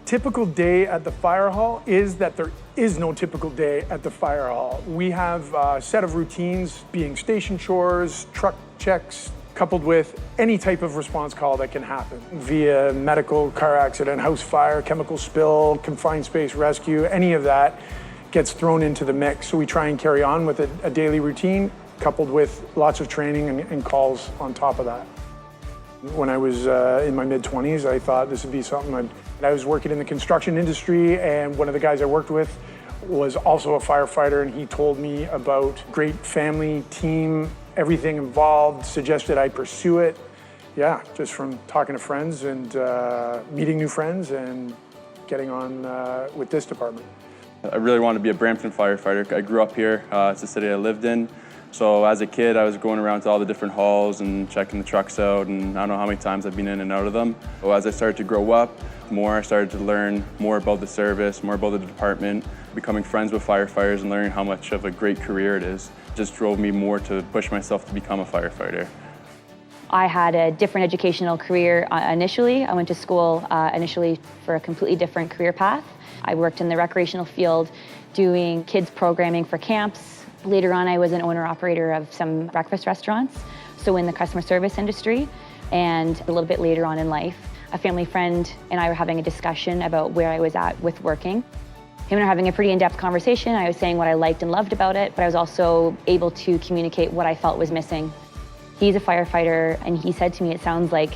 Typical day at the fire hall is that there is no typical day at the fire hall. We have a set of routines, being station chores, truck checks, coupled with any type of response call that can happen via medical, car accident, house fire, chemical spill, confined space rescue, any of that gets thrown into the mix. So we try and carry on with a daily routine coupled with lots of training and calls on top of that. When I was in my mid-20s, I thought this would be something I was working in the construction industry, and one of the guys I worked with was also a firefighter, and he told me about great family, team, everything involved, suggested I pursue it. Yeah, just from talking to friends and meeting new friends and getting on with this department. I really wanted to be a Brampton firefighter. I grew up here. It's the city I lived in. So as a kid, I was going around to all the different halls and checking the trucks out, and I don't know how many times I've been in and out of them. So as I started to grow up more, I started to learn more about the service, more about the department, becoming friends with firefighters and learning how much of a great career it is. It just drove me more to push myself to become a firefighter. I had a different educational career initially. I went to school initially for a completely different career path. I worked in the recreational field doing kids programming for camps. Later on, I was an owner-operator of some breakfast restaurants, so in the customer service industry. And a little bit later on in life, a family friend and I were having a discussion about where I was at with working. Him and I were having a pretty in-depth conversation. I was saying what I liked and loved about it, but I was also able to communicate what I felt was missing. He's a firefighter, and he said to me, "It sounds like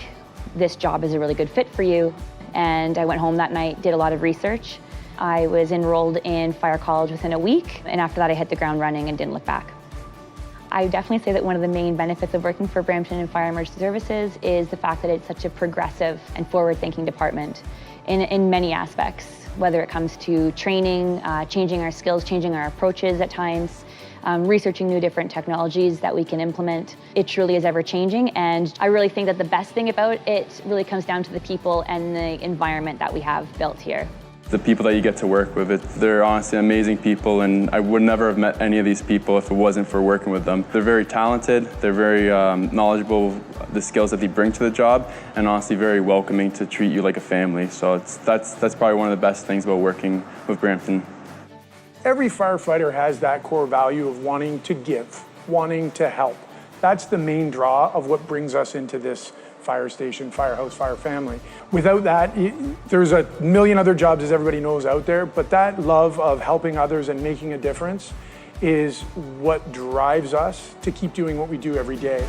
this job is a really good fit for you." And I went home that night, did a lot of research. I was enrolled in fire college within a week, and after that I hit the ground running and didn't look back. I definitely say that one of the main benefits of working for Brampton Fire Emergency Services is the fact that it's such a progressive and forward-thinking department in many aspects, whether it comes to training, changing our skills, changing our approaches at times, researching new different technologies that we can implement. It truly is ever-changing, and I really think that the best thing about it really comes down to the people and the environment that we have built here. The people that you get to work with, they're honestly amazing people, and I would never have met any of these people if it wasn't for working with them. They're very talented, they're very knowledgeable, the skills that they bring to the job, and honestly very welcoming to treat you like a family. So that's probably one of the best things about working with Brampton. Every firefighter has that core value of wanting to give, wanting to help. That's the main draw of what brings us into this fire station, firehouse, fire family. Without that, there's a million other jobs, as everybody knows, out there, but that love of helping others and making a difference is what drives us to keep doing what we do every day.